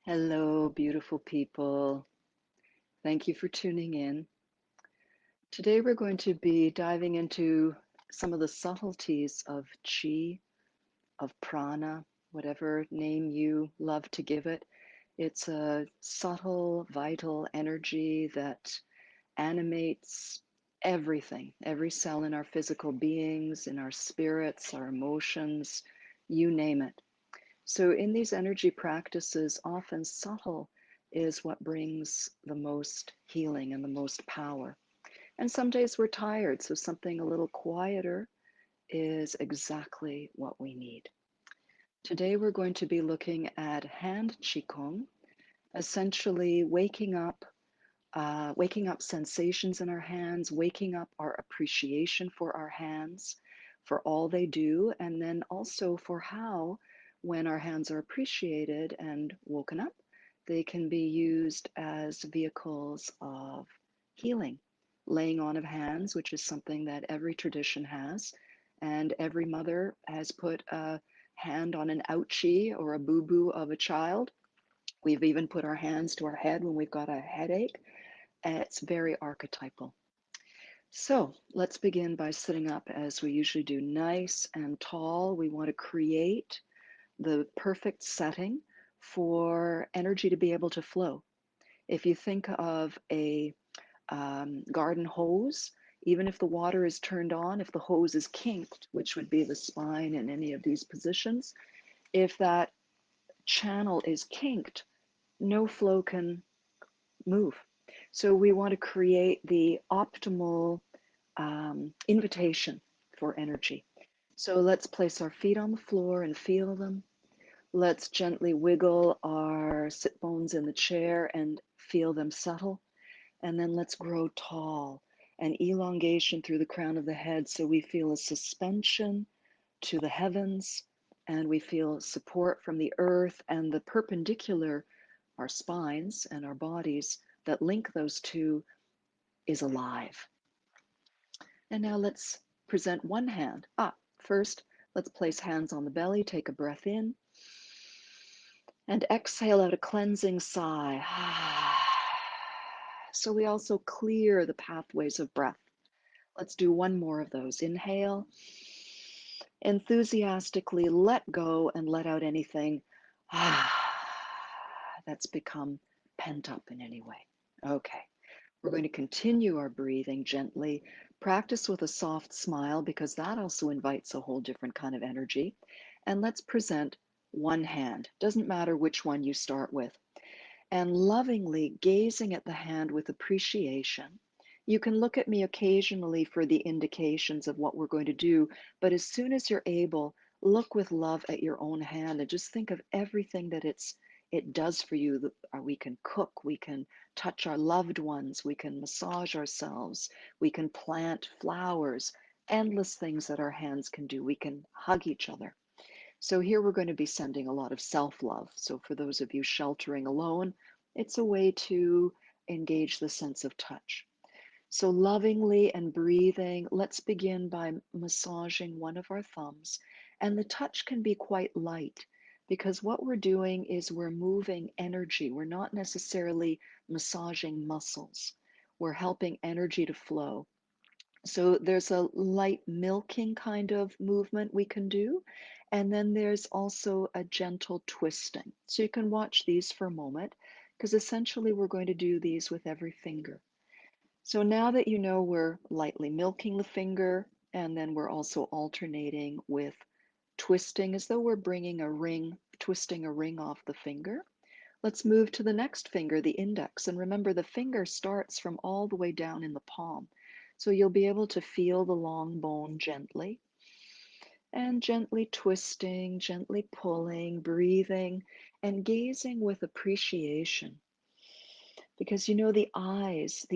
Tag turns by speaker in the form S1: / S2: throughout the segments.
S1: Hello, beautiful people. Thank you for tuning in. Today, we're going to be diving into some of the subtleties of chi, of prana, whatever name you love to give it. It's a subtle, vital energy that animates everything, every cell in our physical beings, in our spirits, our emotions, you name it. So, in these energy practices, often subtle is what brings the most healing and the most power. And some days we're tired, so something a little quieter is exactly what we need. Today, we're going to be looking at hand qigong, essentially waking up sensations in our hands, waking up our appreciation for our hands, for all they do, and then also for how, when our hands are appreciated and woken up, they can be used as vehicles of healing. Laying on of hands, which is something that every tradition has, and every mother has put a hand on an ouchie or a boo boo of a child. We've even put our hands to our head when we've got a headache. It's very archetypal. So let's begin by sitting up as we usually do, nice and tall. We want to create the perfect setting for energy to be able to flow. If you think of a garden hose, even if the water is turned on, if the hose is kinked, which would be the spine in any of these positions, if that channel is kinked, no flow can move. So we want to create the optimal invitation for energy. So let's place our feet on the floor and feel them. Let's gently wiggle our sit bones in the chair and feel them settle. And then let's grow tall, an elongation through the crown of the head so we feel a suspension to the heavens and we feel support from the earth and the perpendicular, our spines and our bodies that link those two is alive. And now let's present one hand. First, let's place hands on the belly, take a breath in, and exhale out a cleansing sigh. So we also clear the pathways of breath. Let's do one more of those. Inhale, enthusiastically let go and let out anything that's become pent up in any way. Okay. We're going to continue our breathing gently. Practice with a soft smile because that also invites a whole different kind of energy. And let's present one hand. Doesn't matter which one you start with. And lovingly gazing at the hand with appreciation. You can look at me occasionally for the indications of what we're going to do, but as soon as you're able, look with love at your own hand and just think of everything that it does for you. We can cook, we can touch our loved ones, we can massage ourselves, we can plant flowers, endless things that our hands can do. We can hug each other. So here we're going to be sending a lot of self-love. So for those of you sheltering alone, it's a way to engage the sense of touch. So lovingly and breathing, let's begin by massaging one of our thumbs. And the touch can be quite light because what we're doing is we're moving energy. We're not necessarily massaging muscles. We're helping energy to flow. So there's a light milking kind of movement we can do. And then there's also a gentle twisting. So you can watch these for a moment because essentially we're going to do these with every finger. So now that you know we're lightly milking the finger, and then we're also alternating with twisting as though we're bringing a ring, twisting a ring off the finger. Let's move to the next finger, the index. And remember, the finger starts from all the way down in the palm. So you'll be able to feel the long bone gently and gently twisting, gently pulling, breathing, and gazing with appreciation. Because you know, the eyes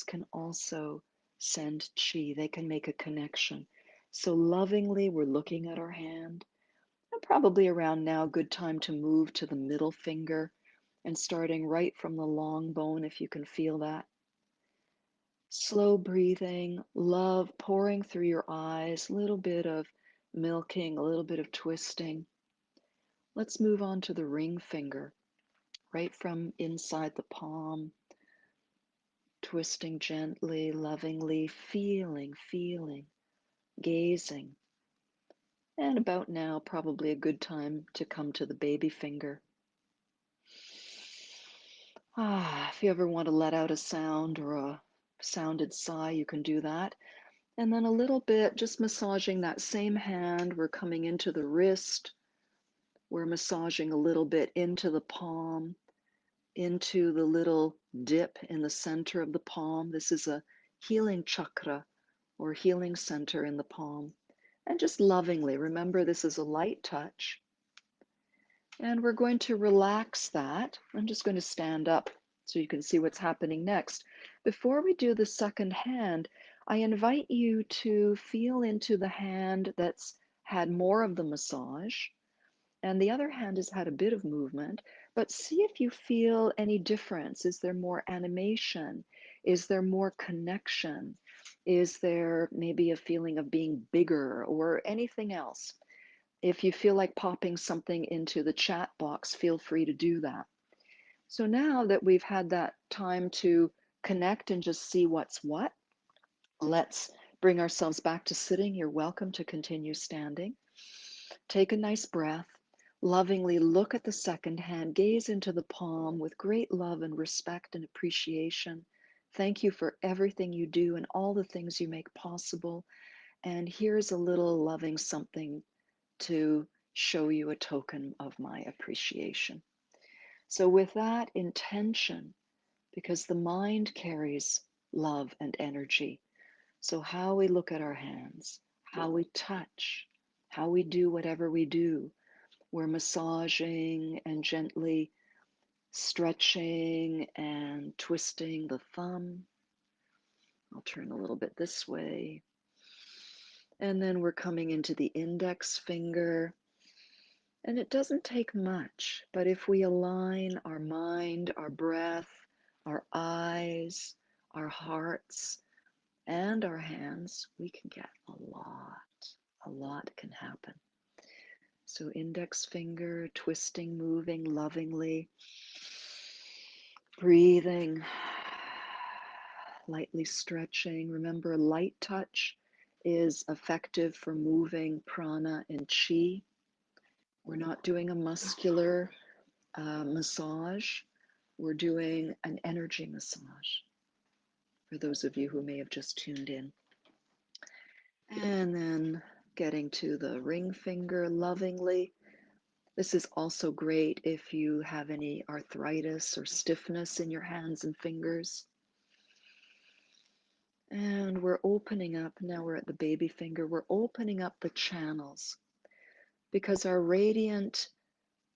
S1: can also send chi, they can make a connection. So lovingly, we're looking at our hand. And probably around now, good time to move to the middle finger and starting right from the long bone, if you can feel that. Slow breathing, love pouring through your eyes, a little bit of milking, a little bit of twisting. Let's move on to the ring finger. right from inside the palm, twisting gently, lovingly, feeling, gazing. And about now, probably a good time to come to the baby finger. If you ever want to let out a sound or a sounded sigh, you can do that. And then a little bit, just massaging that same hand. We're coming into the wrist. We're massaging a little bit into the palm, into the little dip in the center of the palm. This is a healing chakra or healing center in the palm. And just lovingly, remember this is a light touch. And we're going to relax that. I'm just going to stand up so you can see what's happening next. Before we do the second hand, I invite you to feel into the hand that's had more of the massage, and the other hand has had a bit of movement, but see if you feel any difference. Is there more animation? Is there more connection? Is there maybe a feeling of being bigger or anything else? If you feel like popping something into the chat box, feel free to do that. So now that we've had that time to connect and just see what's what, let's bring ourselves back to sitting. You're welcome to continue standing. Take a nice breath. Lovingly look at the second hand, gaze into the palm with great love and respect and appreciation. Thank you for everything you do and all the things you make possible. And here's a little loving something to show you a token of my appreciation. So, with that intention, because the mind carries love and energy, so how we look at our hands, how we touch, how we do whatever we do, we're massaging and gently stretching and twisting the thumb. I'll turn a little bit this way. And then we're coming into the index finger. And it doesn't take much, but if we align our mind, our breath, our eyes, our hearts, and our hands, we can get a lot. A lot can happen. So, index finger, twisting, moving lovingly, breathing, lightly stretching. Remember, light touch is effective for moving prana and chi. We're not doing a muscular massage. We're doing an energy massage for those of you who may have just tuned in. And then getting to the ring finger lovingly. This is also great if you have any arthritis or stiffness in your hands and fingers. And we're opening up, now we're at the baby finger, we're opening up the channels because our radiant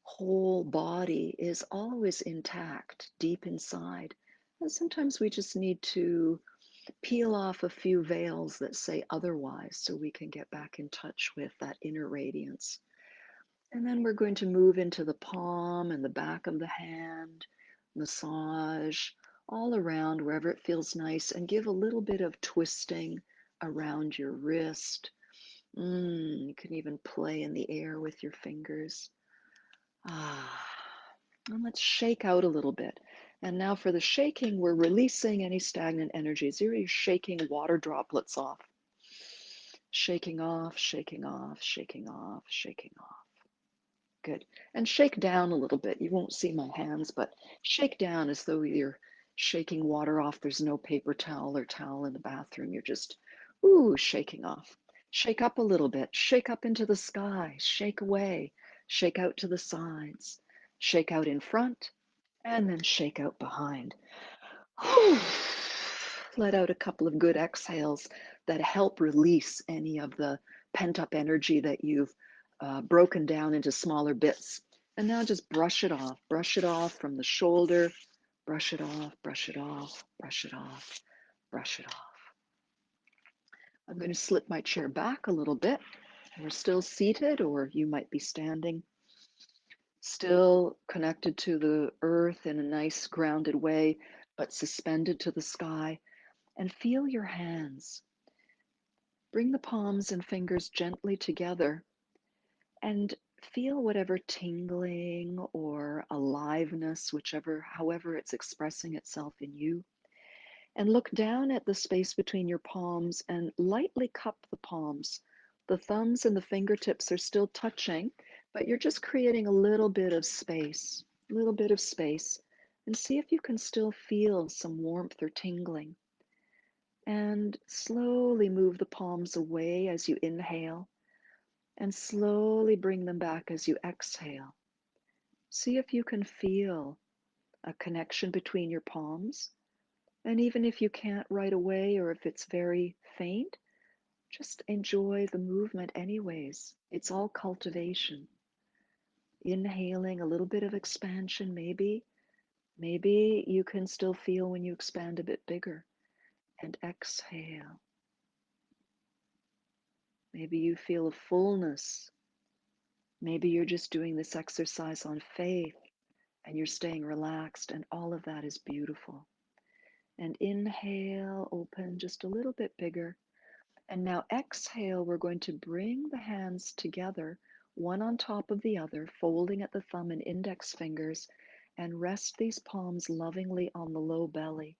S1: whole body is always intact deep inside. And sometimes we just need to peel off a few veils that say otherwise so we can get back in touch with that inner radiance. And then we're going to move into the palm and the back of the hand, massage all around wherever it feels nice, and give a little bit of twisting around your wrist. You can even play in the air with your fingers. And let's shake out a little bit. And now for the shaking, we're releasing any stagnant energies. You're shaking water droplets off. Shaking off, shaking off, shaking off, shaking off. Good. And shake down a little bit. You won't see my hands, but shake down as though you're shaking water off. There's no paper towel or towel in the bathroom. You're just, shaking off. Shake up a little bit. Shake up into the sky. Shake away. Shake out to the sides. Shake out in front, and then shake out behind. Let out a couple of good exhales that help release any of the pent up energy that you've broken down into smaller bits. And now just brush it off from the shoulder, brush it off, brush it off, brush it off, brush it off. I'm going to slip my chair back a little bit. We're still seated, or you might be standing, still connected to the earth in a nice grounded way, but suspended to the sky. And feel your hands. Bring the palms and fingers gently together and feel whatever tingling or aliveness, however it's expressing itself in you. And look down at the space between your palms and lightly cup the palms. The thumbs and the fingertips are still touching, but you're just creating a little bit of space, and see if you can still feel some warmth or tingling. And slowly move the palms away as you inhale, and slowly bring them back as you exhale. See if you can feel a connection between your palms. And even if you can't right away, or if it's very faint, just enjoy the movement anyways. It's all cultivation. Inhaling a little bit of expansion, maybe. Maybe you can still feel when you expand a bit bigger. And exhale. Maybe you feel a fullness. Maybe you're just doing this exercise on faith and you're staying relaxed, and all of that is beautiful. And inhale, open just a little bit bigger. And now exhale, we're going to bring the hands together, one on top of the other, folding at the thumb and index fingers, and rest these palms lovingly on the low belly,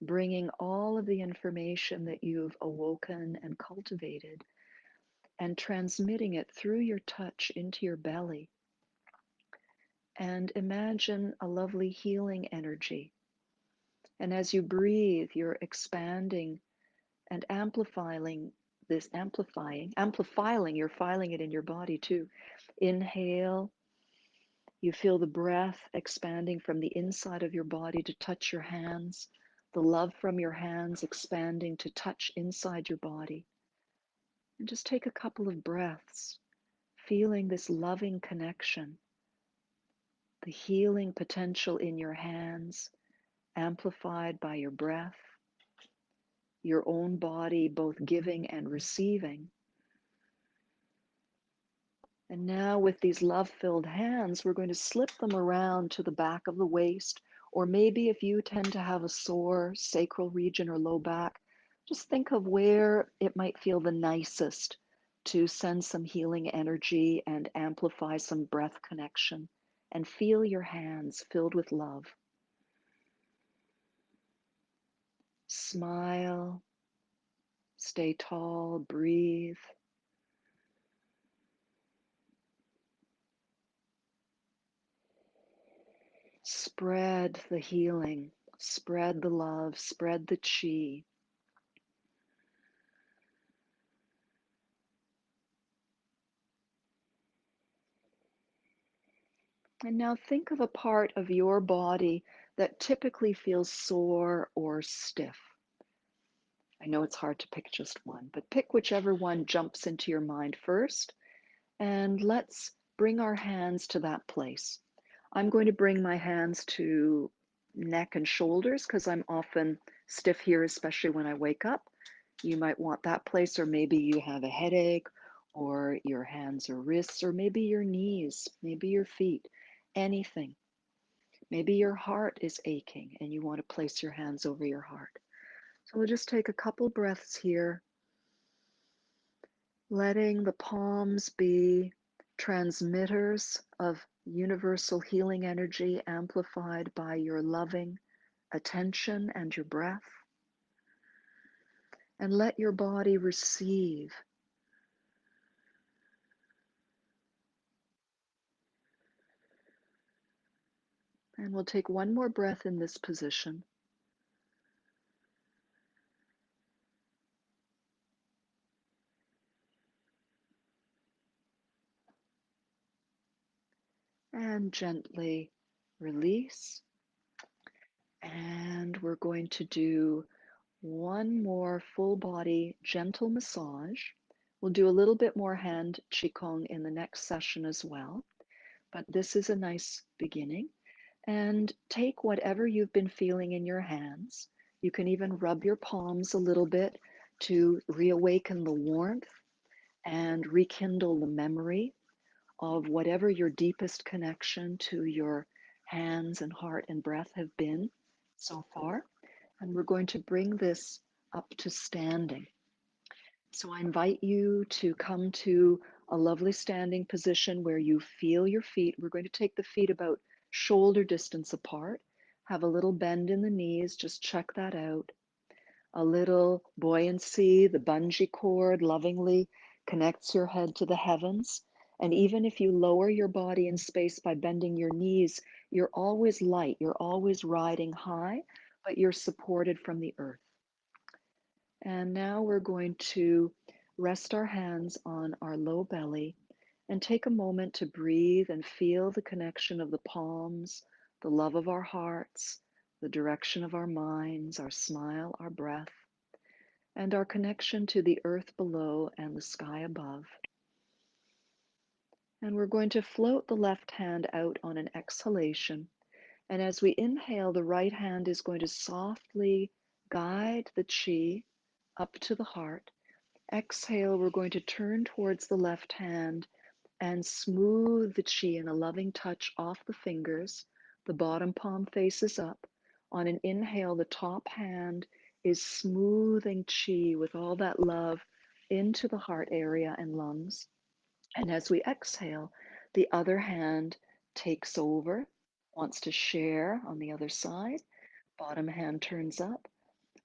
S1: bringing all of the information that you've awoken and cultivated and transmitting it through your touch into your belly. And imagine a lovely healing energy. And as you breathe, you're expanding and amplifying, you're filing it in your body too. Inhale, you feel the breath expanding from the inside of your body to touch your hands, the love from your hands expanding to touch inside your body. And just take a couple of breaths, feeling this loving connection, the healing potential in your hands, amplified by your breath, your own body both giving and receiving. And now with these love-filled hands, we're going to slip them around to the back of the waist, or maybe if you tend to have a sore sacral region or low back, just think of where it might feel the nicest to send some healing energy and amplify some breath connection, and feel your hands filled with love. Smile, stay tall, breathe. Spread the healing, spread the love, spread the chi. And now think of a part of your body that typically feels sore or stiff. I know it's hard to pick just one, but pick whichever one jumps into your mind first, and let's bring our hands to that place. I'm going to bring my hands to neck and shoulders because I'm often stiff here, especially when I wake up. You might want that place, or maybe you have a headache, or your hands or wrists, or maybe your knees, maybe your feet, anything. Maybe your heart is aching and you want to place your hands over your heart. So we'll just take a couple breaths here, letting the palms be transmitters of universal healing energy amplified by your loving attention and your breath. And let your body receive. And we'll take one more breath in this position. And gently release. And we're going to do one more full body gentle massage. We'll do a little bit more hand QiGong in the next session as well, but this is a nice beginning. And take whatever you've been feeling in your hands. You can even rub your palms a little bit to reawaken the warmth and rekindle the memory of whatever your deepest connection to your hands and heart and breath have been so far. And we're going to bring this up to standing. So I invite you to come to a lovely standing position where you feel your feet. We're going to take the feet about shoulder distance apart. Have a little bend in the knees. Just check that out. A little buoyancy. The bungee cord lovingly connects your head to the heavens. And even if you lower your body in space by bending your knees, you're always light. You're always riding high, but you're supported from the earth. And now we're going to rest our hands on our low belly and take a moment to breathe and feel the connection of the palms, the love of our hearts, the direction of our minds, our smile, our breath, and our connection to the earth below and the sky above. And we're going to float the left hand out on an exhalation. And as we inhale, the right hand is going to softly guide the chi up to the heart. Exhale, we're going to turn towards the left hand and smooth the chi in a loving touch off the fingers. The bottom palm faces up. On an inhale, the top hand is smoothing chi with all that love into the heart area and lungs. And as we exhale, the other hand takes over, wants to share on the other side. Bottom hand turns up.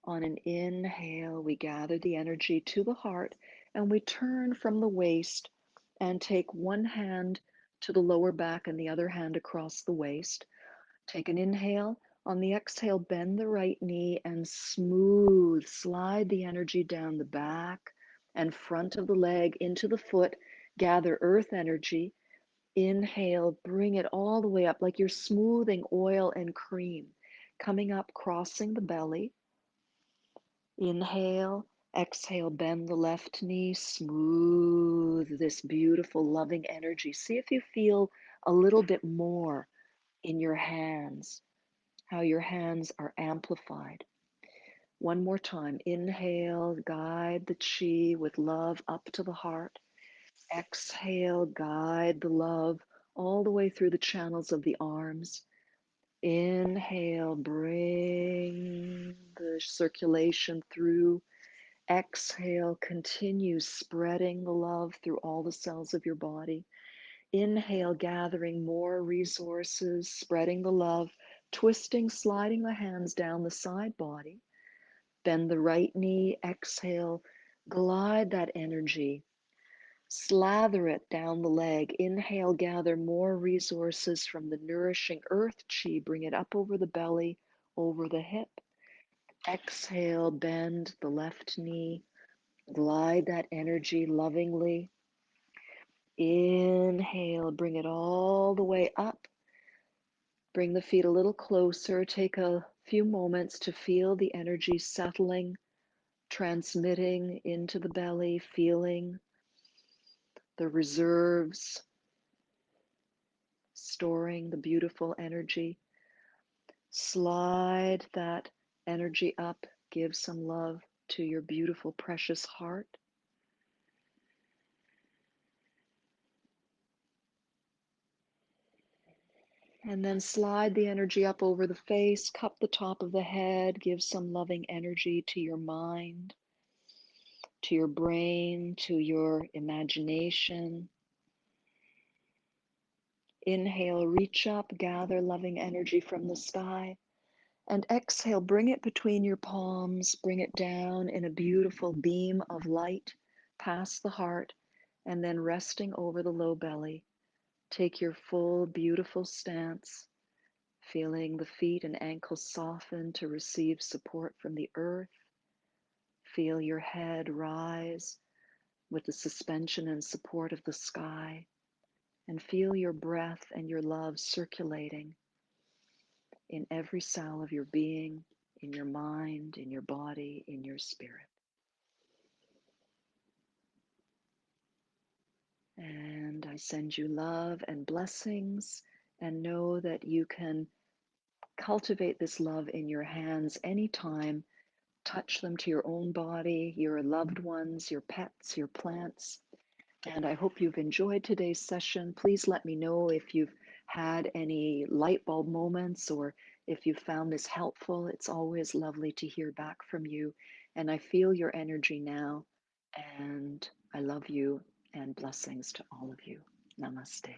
S1: On an inhale, we gather the energy to the heart and we turn from the waist and take one hand to the lower back and the other hand across the waist. Take an inhale. On the exhale, bend the right knee and smooth, slide the energy down the back and front of the leg into the foot. Gather earth energy. Inhale, bring it all the way up like you're smoothing oil and cream. Coming up, crossing the belly. Inhale, exhale, bend the left knee, smooth this beautiful, loving energy. See if you feel a little bit more in your hands, how your hands are amplified. One more time. Inhale, guide the chi with love up to the heart. Exhale, guide the love all the way through the channels of the arms. Inhale, bring the circulation through. Exhale, continue spreading the love through all the cells of your body. Inhale, gathering more resources, spreading the love, twisting, sliding the hands down the side body. Bend the right knee, exhale, glide that energy, slather it down the leg. Inhale, gather more resources from the nourishing earth chi, bring it up over the belly, over the hip. Exhale, bend the left knee, glide that energy lovingly. Inhale, bring it all the way up. Bring the feet a little closer. Take a few moments to feel the energy settling, transmitting into the belly, feeling the reserves, storing the beautiful energy. Slide that energy up. Give some love to your beautiful, precious heart. And then slide the energy up over the face, cup the top of the head, give some loving energy to your mind, to your brain, to your imagination. Inhale, reach up, gather loving energy from the sky. And exhale, bring it between your palms, bring it down in a beautiful beam of light past the heart, and then resting over the low belly. Take your full, beautiful stance. Feeling the feet and ankles soften to receive support from the earth. Feel your head rise with the suspension and support of the sky. And feel your breath and your love circulating in every cell of your being, in your mind, in your body, in your spirit. And I send you love and blessings, and know that you can cultivate this love in your hands anytime. Touch them to your own body, your loved ones, your pets, your plants. And I hope you've enjoyed today's session. Please let me know if you've had any light bulb moments or if you found this helpful. It's always lovely to hear back from you. And I feel your energy now. And I love you. and blessings to all of you. Namaste.